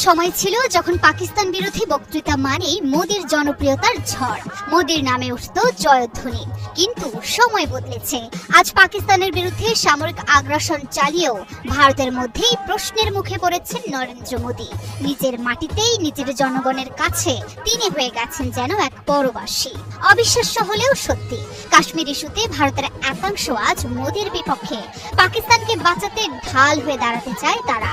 সময় ছিল যখন পাকিস্তান বিরোধী বক্তৃতা মানেই মোদির জনপ্রিয়তার ঝড়, মোদির নামে উঠত জয়ধ্বনি। কিন্তু সময় বদলেছে। আজ পাকিস্তানের বিরুদ্ধে সামরিক আগ্রাসন চালিয়েও ভারতের মধ্যেই প্রশ্নের মুখে পড়েছেন নরেন্দ্র মোদি। নিজের মাটিতেই নিজের জনগণের কাছে তিনি হয়ে গেছেন যেন এক পরবাসী। অবিশ্বাস্য হলেও সত্যি, কাশ্মীর ইস্যুতে ভারতের একাংশ আজ মোদির বিপক্ষে। পাকিস্তানকে বাঁচাতে ঢাল হয়ে দাঁড়াতে চায় তারা।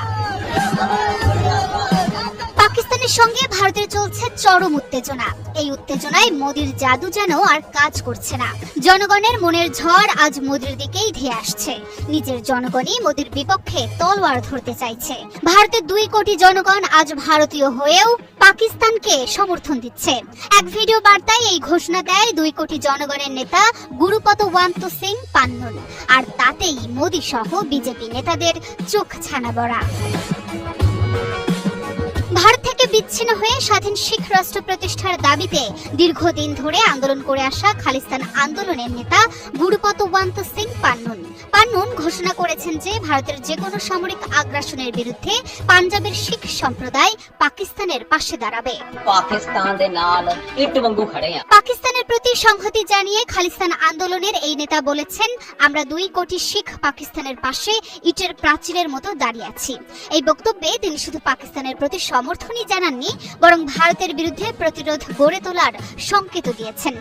পাকিস্তানের সঙ্গে ভারতের চলছে চরম উত্তেজনা। এই উত্তেজনায় মোদির জাদু যেন আর কাজ করছে না। জনগণের মনের ঝড় আজ মোদির দিকেই ধেয়ে আসছে। নিজের জনগণই মোদির বিপক্ষে তলোয়ার ধরতে চাইছে। ভারতের 2 কোটি জনগণ আজ ভারতীয় হয়েও পাকিস্তানকে সমর্থন দিচ্ছে। এক ভিডিও বার্তায় এই ঘোষণা দেয় 2 কোটি জনগণের নেতা গুরুপতওয়ান্ত সিং পান্নুন। আর তাতেই মোদি সহ বিজেপি নেতাদের চোখ ছানা বড়া। ভারত থেকে বিচ্ছিন্ন হয়ে স্বাধীন শিখ রাষ্ট্র প্রতিষ্ঠার দাবিতে দীর্ঘদিন ধরে আন্দোলন করে আসা খালিস্তান আন্দোলনের নেতা গুরুপতওয়ান্ত সিং পান্নুন ঘোষণা করেছেন যে ভারতের যে কোনো সামরিক আগ্রাসনের বিরুদ্ধে পাঞ্জাবের শিখ সম্প্রদায় পাকিস্তানের পাশে দাঁড়াবে। পাকিস্তানের প্রতি সংহতি জানিয়ে খালিস্তান আন্দোলনের এই নেতা বলেছেন, আমরা 2 কোটি শিখ পাকিস্তানের পাশে ইটের প্রাচীরের মতো দাঁড়িয়ে আছি। এই বক্তব্যে তিনি শুধু পাকিস্তানের প্রতি সমর্থনই জানাননি, বরং ভারতের বিরুদ্ধে প্রতিরোধ গড়ে তোলার সংকেত দিয়েছেন।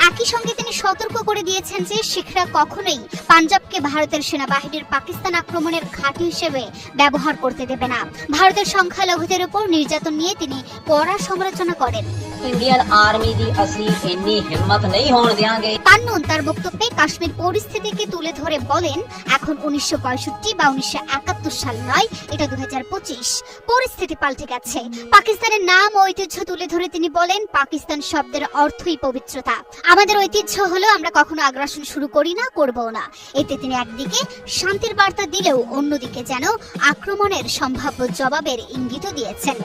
একই সঙ্গে তিনি সতর্ক করে দিয়েছেন যে শিখরা কখনোই পাঞ্জাবকে ভারতের সেনাবাহিনীর পাকিস্তান আক্রমণের ঘাঁটি হিসেবে ব্যবহার করতে দেবে না। ভারতের সংখ্যালঘুদের উপর নির্যাতন নিয়ে তিনি কড়া সমালোচনা করেন। इंडियन आर्मी दी असी इन्नी हिम्मत नहीं होने देंगे। পান্নুন তার বক্তব্যে কাশ্মীর পরিস্থিতিকে তুলে ধরে বলেন, এখন 1965 বা 1971 সাল নয়, এটা 2025। পরিস্থিতি পাল্টে গেছে। পাকিস্তানের নাম ও ঐতিহ্য তুলে ধরে তিনি বলেন, পাকিস্তান শব্দের অর্থই পবিত্রতা। আমাদের ঐতিহ্য হলো আমরা কখনো আগ্রাসন শুরু করি না, করবো না। এতে তিনি একদিকে শান্তির বার্তা দিলেও অন্যদিকে যেন আক্রমণের সম্ভাব্য জবাবের ইঙ্গিত দিয়েছেন।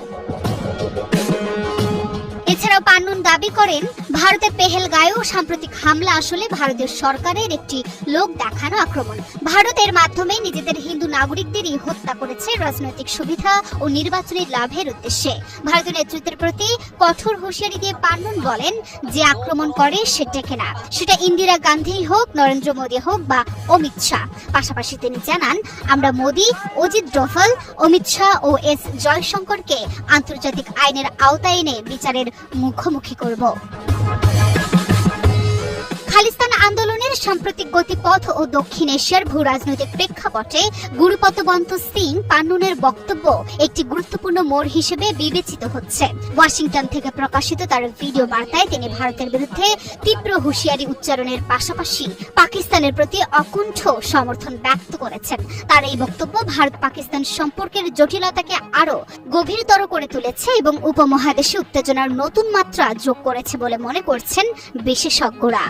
এছাড়াও পান্নুন দাবি করেন, ভারতের পেহেলগাঁয়েও সাম্প্রতিক হামলা আসলে ভারতীয় সরকারের একটি লোক দেখানো আক্রমণ। ভারতের মাধ্যমে নিজেদের হিন্দু নাগরিকদেরই হত্যা করেছে রাজনৈতিক সুবিধা ও নির্বাচনী লাভের উদ্দেশ্যে। ভারতীয় নেতৃত্বের প্রতি কঠোর হুঁশিয়ারি দিয়ে পান্নুন বলেন, যে আক্রমণ করে সে টেকে না, সেটা ইন্দিরা গান্ধী হোক, নরেন্দ্র মোদী হোক বা অমিত শাহ। পাশাপাশি তিনি জানান, আমরা মোদী, অজিত ডোভাল, অমিত শাহ ও এস জয়শঙ্করকে আন্তর্জাতিক আইনের আওতায় এনে বিচারের মুখোমুখি করব। খালিস্তান আন্দোলনের সাম্প্রতিক গতিপথ ও দক্ষিণ এশিয়ার ভূ রাজনৈতিক প্রেক্ষাপটে গুরুপতওয়ান্ত সিং পান্নুনের বক্তব্য একটি গুরুত্বপূর্ণ মোড় হিসেবে বিবেচিত হচ্ছে। ওয়াশিংটন থেকে প্রকাশিত তার ভিডিও বার্তায় তিনি ভারতের বিরুদ্ধে তীব্র হুঁশিয়ারি উচ্চারণের পাশাপাশি পাকিস্তানের প্রতি অকুণ্ঠ সমর্থন ব্যক্ত করেছেন। তার এই বক্তব্য ভারত পাকিস্তান সম্পর্কের জটিলতাকে আরো গভীরতর করে তুলেছে এবং উপমহাদেশে উত্তেজনার নতুন মাত্রা যোগ করেছে বলে মনে করছেন বিশেষজ্ঞরা।